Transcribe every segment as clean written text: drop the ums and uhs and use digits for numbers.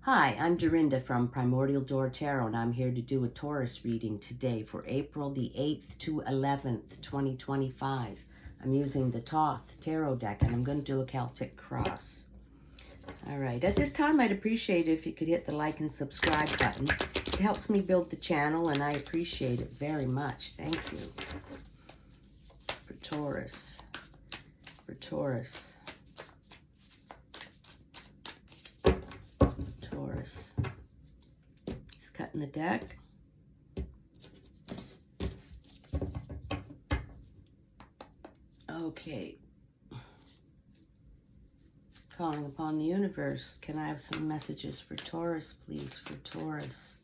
Hi, I'm Dorinda from Primordial Door Tarot, and I'm here to do a Taurus reading today for April the 8th to 11th, 2025. I'm using the Thoth Tarot deck, and I'm going to do a Celtic cross. All right, at this time, I'd appreciate it if you could hit the like and subscribe button. It helps me build the channel, and I appreciate it very much. Thank you. For Taurus. For Taurus. Taurus. He's cutting the deck. Okay. Calling upon the universe. Can I have some messages for Taurus, please? For Taurus.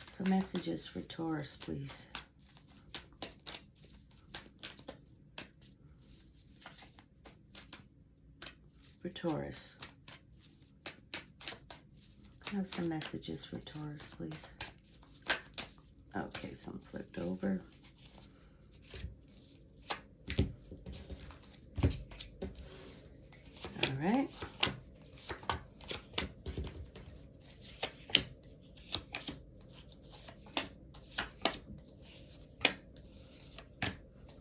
Some messages for Taurus, please. For Taurus. Can I have some messages for Taurus, please? Okay, some flipped over. All right.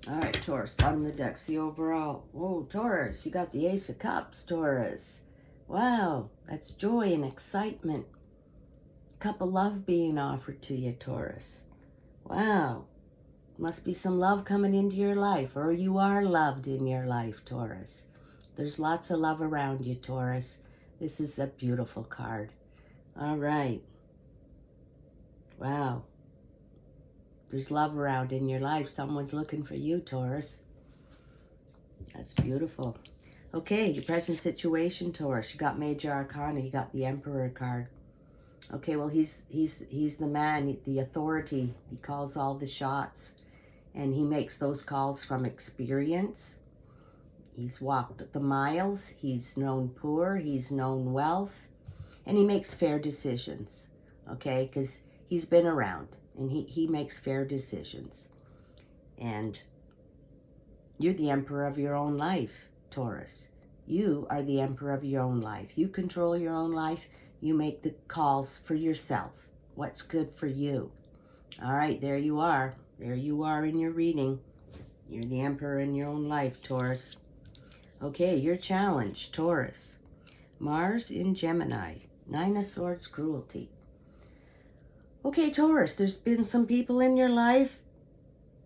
All right, Taurus, bottom of the deck. See overall. Whoa, Taurus, you got the Ace of Cups, Taurus. Wow, that's joy and excitement. Cup of love being offered to you, Taurus. Wow. Must be some love coming into your life, or you are loved in your life, Taurus. There's lots of love around you, Taurus. This is a beautiful card. All right. Wow. There's love around in your life. Someone's looking for you, Taurus. That's beautiful. Okay, your present situation, Taurus. You got Major Arcana. You got the Emperor card. Okay, well, he's the man, the authority. He calls all the shots, and he makes those calls from experience. He's walked the miles. He's known poor. He's known wealth, and he makes fair decisions. Okay, because he's been around, and he makes fair decisions. And you're the emperor of your own life, Taurus. You are the emperor of your own life. You control your own life. You make the calls for yourself. What's good for you? All right, there you are. There you are in your reading. You're the emperor in your own life, Taurus. Okay, your challenge, Taurus. Mars in Gemini. Nine of Swords, cruelty. Okay, Taurus, there's been some people in your life.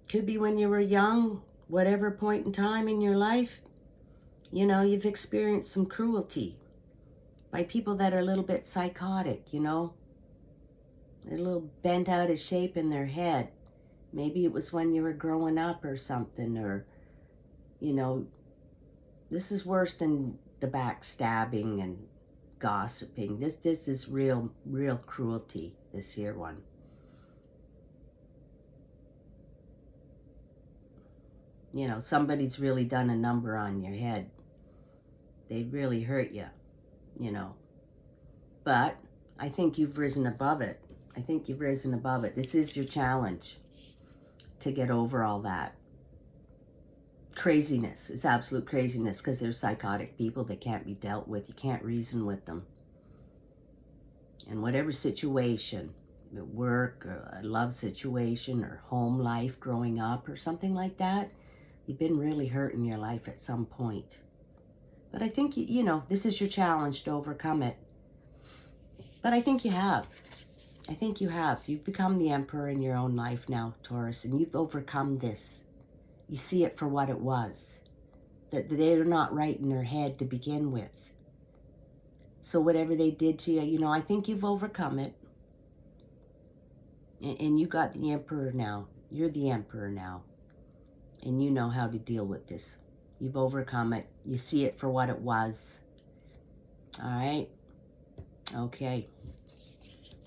Could be when you were young, whatever point in time in your life. You know, you've experienced some cruelty by people that are a little bit psychotic, you know. They're a little bent out of shape in their head. Maybe it was when you were growing up or something, or, you know, this is worse than the backstabbing and gossiping. This is real cruelty, this here one. You know, somebody's really done a number on your head. They really hurt you, you know. But I think you've risen above it. I think you've risen above it. This is your challenge to get over all that. Craziness. It's absolute craziness because they're psychotic people that can't be dealt with. You can't reason with them. And whatever situation, work, or a love situation, or home life growing up, or something like that, you've been really hurt in your life at some point. But I think, you know, this is your challenge to overcome it. But I think you have. I think you have. You've become the emperor in your own life now, Taurus, and you've overcome this. You see it for what it was. That they're not right in their head to begin with. So whatever they did to you, you know, I think you've overcome it. And you got the emperor now. You're the emperor now. And you know how to deal with this. You've overcome it. You see it for what it was. All right? Okay.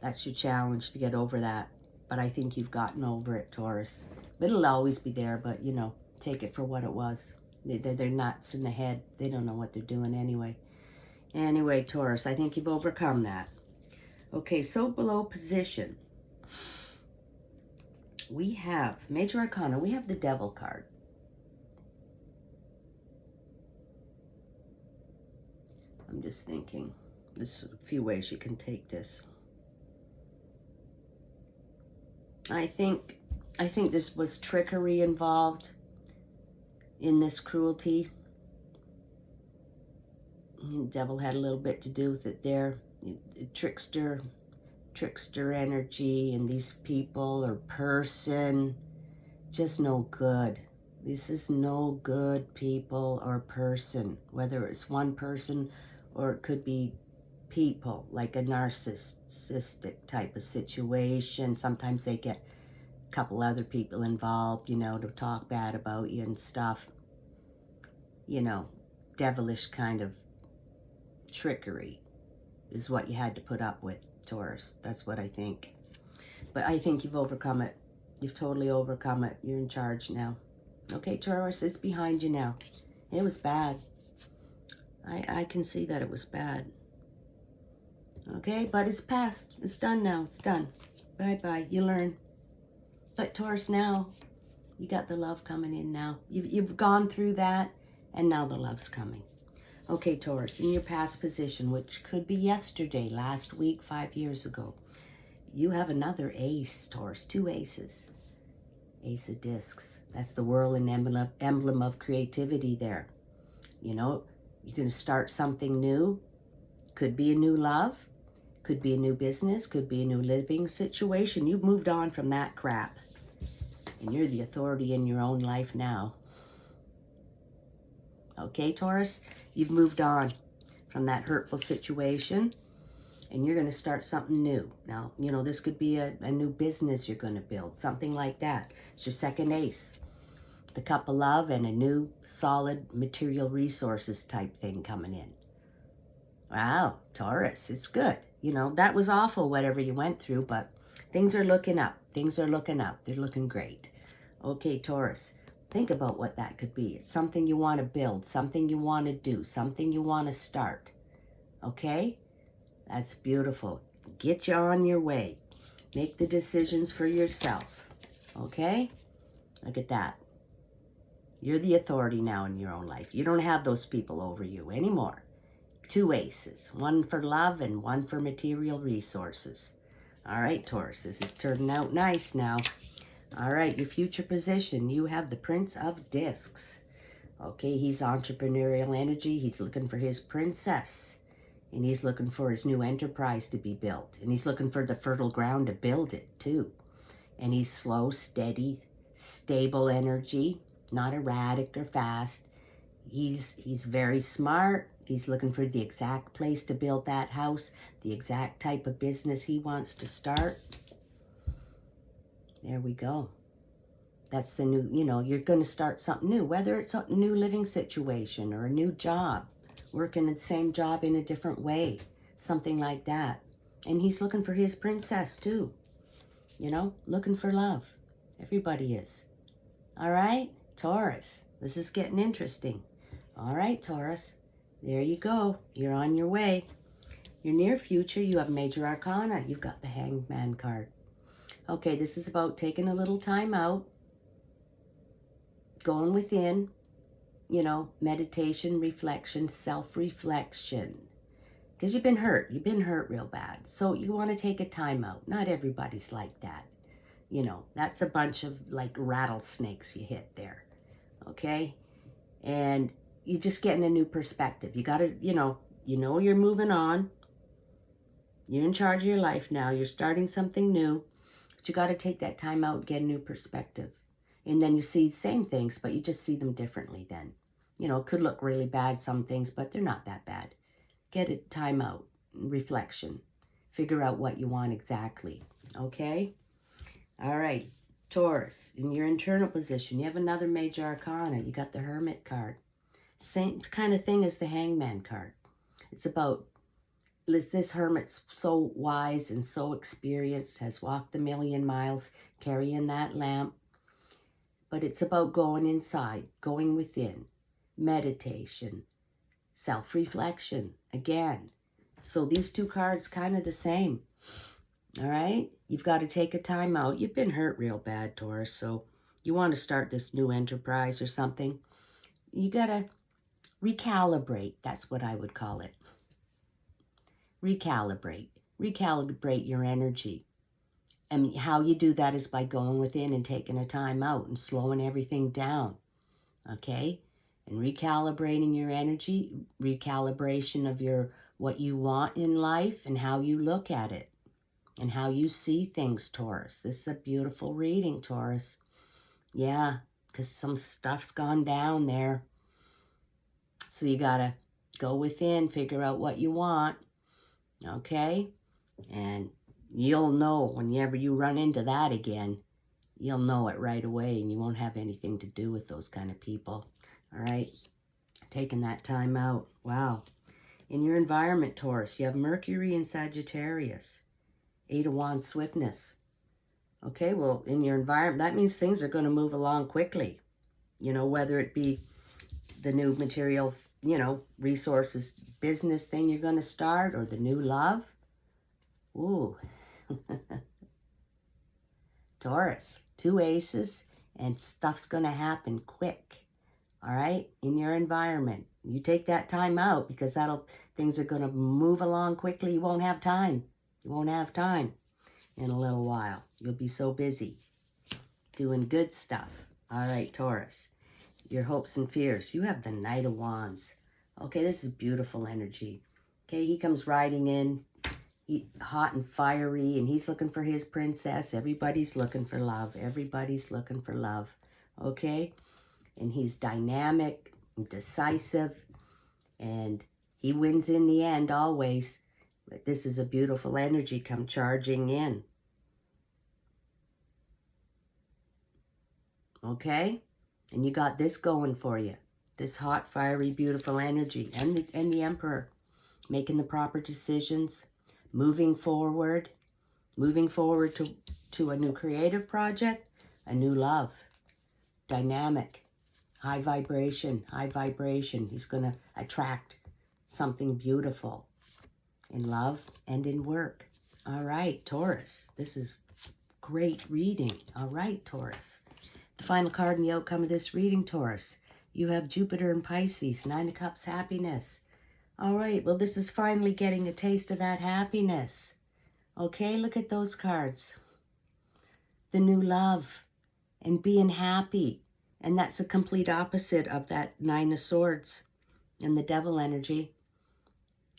That's your challenge, to get over that. But I think you've gotten over it, Taurus. But it'll always be there, but, you know, take it for what it was. They're nuts in the head. They don't know what they're doing anyway. Anyway, Taurus, I think you've overcome that. Okay, so below position, we have Major Arcana. We have the Devil card. I'm just thinking, There's a few ways you can take this. I think this was trickery involved in this cruelty. The devil had a little bit to do with it there. Trickster energy, and these people or person, just no good. This is no good people or person, whether it's one person or it could be people, like a narcissistic type of situation. Sometimes they get a couple other people involved, you know, to talk bad about you and stuff. You know, devilish kind of trickery is what you had to put up with, Taurus. That's what I think. But I think you've overcome it. You've totally overcome it. You're in charge now. Okay, Taurus, it's behind you now. It was bad. I can see that it was bad. Okay, but it's past. It's done now. It's done. Bye-bye. You learn. But Taurus, now, you got the love coming in now. You've gone through that, and now the love's coming. Okay, Taurus, in your past position, which could be yesterday, last week, 5 years ago, you have another ace, Taurus, 2 aces. Ace of Discs. That's the whirling emblem of creativity there. You know, you're going to start something new. Could be a new love. Could be a new business. Could be a new living situation. You've moved on from that crap. And you're the authority in your own life now. Okay, Taurus? You've moved on from that hurtful situation, and you're going to start something new. Now, you know, this could be a new business you're going to build, something like that. It's your second ace. The cup of love and a new solid material resources type thing coming in. Wow, Taurus, it's good. You know, that was awful, whatever you went through, but things are looking up. Things are looking up. They're looking great. Okay, Taurus. Think about what that could be. It's something you want to build, something you want to do, something you want to start. Okay? That's beautiful. Get you on your way. Make the decisions for yourself. Okay? Look at that. You're the authority now in your own life. You don't have those people over you anymore. 2 aces. 1 for love and 1 for material resources. All right, Taurus. This is turning out nice now. All right, your future position, you have the Prince of Discs. Okay, he's entrepreneurial energy. He's looking for his princess. And he's looking for his new enterprise to be built. And he's looking for the fertile ground to build it, too. And he's slow, steady, stable energy. Not erratic or fast. He's very smart. He's looking for the exact place to build that house. The exact type of business he wants to start. There we go. That's the new, you know, you're going to start something new, whether it's a new living situation or a new job, working the same job in a different way, something like that. And he's looking for his princess too, you know, looking for love. Everybody is. All right, Taurus, this is getting interesting. All right, Taurus, there you go. You're on your way. Your near future, you have major arcana. You've got the Hangman card. Okay, this is about taking a little time out, going within, you know, meditation, reflection, self-reflection. Because you've been hurt. You've been hurt real bad. So you want to take a time out. Not everybody's like that. You know, that's a bunch of like rattlesnakes you hit there. Okay? And you're just getting a new perspective. You got to, you know you're moving on. You're in charge of your life now. You're starting something new. But you got to take that time out and get a new perspective. And then you see the same things, but you just see them differently then. You know, it could look really bad, some things, but they're not that bad. Get a time out, reflection. Figure out what you want exactly, okay? All right, Taurus, in your internal position, you have another major arcana. You got the Hermit card. Same kind of thing as the Hangman card. It's about this hermit's so wise and so experienced, has walked a million miles carrying that lamp. But it's about going inside, going within, meditation, self-reflection, again. So these 2 cards kind of the same, all right? You've got to take a time out. You've been hurt real bad, Taurus, so you want to start this new enterprise or something. You got to recalibrate. That's what I would call it. recalibrate. Recalibrate your energy. And how you do that is by going within and taking a time out and slowing everything down. Okay? And recalibrating your energy, recalibration of your what you want in life and how you look at it and how you see things, Taurus. This is a beautiful reading, Taurus. Yeah, because some stuff's gone down there. So you got to go within, figure out what you want, okay? And you'll know whenever you run into that again, you'll know it right away and you won't have anything to do with those kind of people, all right? Taking that time out. Wow. In your environment, Taurus, you have Mercury and Sagittarius. 8 of Wands swiftness. Okay, well, in your environment, that means things are going to move along quickly. You know, whether it be the new material, you know, resources, business thing you're going to start or the new love. Ooh. Taurus, 2 aces and stuff's going to happen quick. All right, in your environment. You take that time out because things are going to move along quickly. You won't have time. You won't have time in a little while. You'll be so busy doing good stuff. All right, Taurus, your hopes and fears. You have the Knight of Wands. Okay, this is beautiful energy. Okay, he comes riding in, hot and fiery, and he's looking for his princess. Everybody's looking for love. Everybody's looking for love. Okay? And he's dynamic, decisive, and he wins in the end always. But this is a beautiful energy come charging in. Okay? And you got this going for you. This hot, fiery, beautiful energy. And the Emperor making the proper decisions, moving forward to a new creative project, a new love, dynamic. High vibration. He's going to attract something beautiful in love and in work. All right, Taurus. This is great reading. All right, Taurus. The final card in the outcome of this reading, Taurus. You have Jupiter and Pisces, 9 of Cups, happiness. All right, well, this is finally getting a taste of that happiness. Okay, look at those cards. The new love and being happy. And that's a complete opposite of that 9 of Swords and the Devil energy.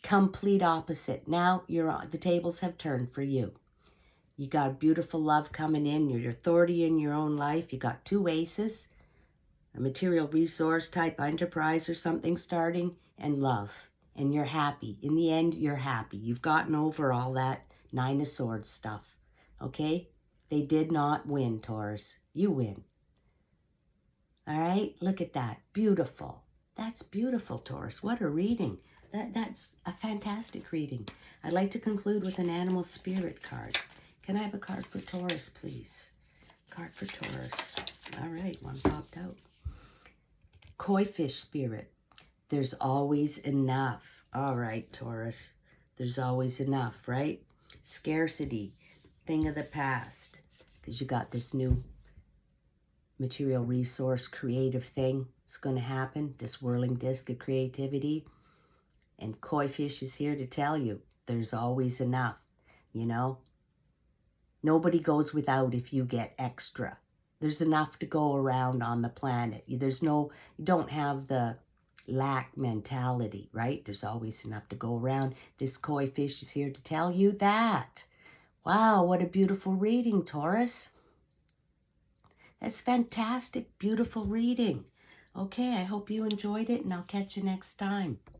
Complete opposite. Now the tables have turned for you. You got beautiful love coming in. You're your authority in your own life. You got 2 aces, a material resource type enterprise or something starting, and love. And you're happy. In the end, you're happy. You've gotten over all that 9 of Swords stuff. Okay? They did not win, Taurus. You win. All right, look at that. Beautiful. That's beautiful, Taurus. What a reading. That's a fantastic reading. I'd like to conclude with an animal spirit card. Can I have a card for Taurus, please? Card for Taurus. All right, one popped out. Koi fish spirit. There's always enough. All right, Taurus. There's always enough, right? Scarcity. Thing of the past. Because you got this new material resource, creative thing is going to happen. This whirling disc of creativity. And Koi fish is here to tell you there's always enough, you know. Nobody goes without if you get extra. There's enough to go around on the planet. You don't have the lack mentality, right? There's always enough to go around. This Koi fish is here to tell you that. Wow, what a beautiful reading, Taurus. That's fantastic, beautiful reading. Okay, I hope you enjoyed it, and I'll catch you next time.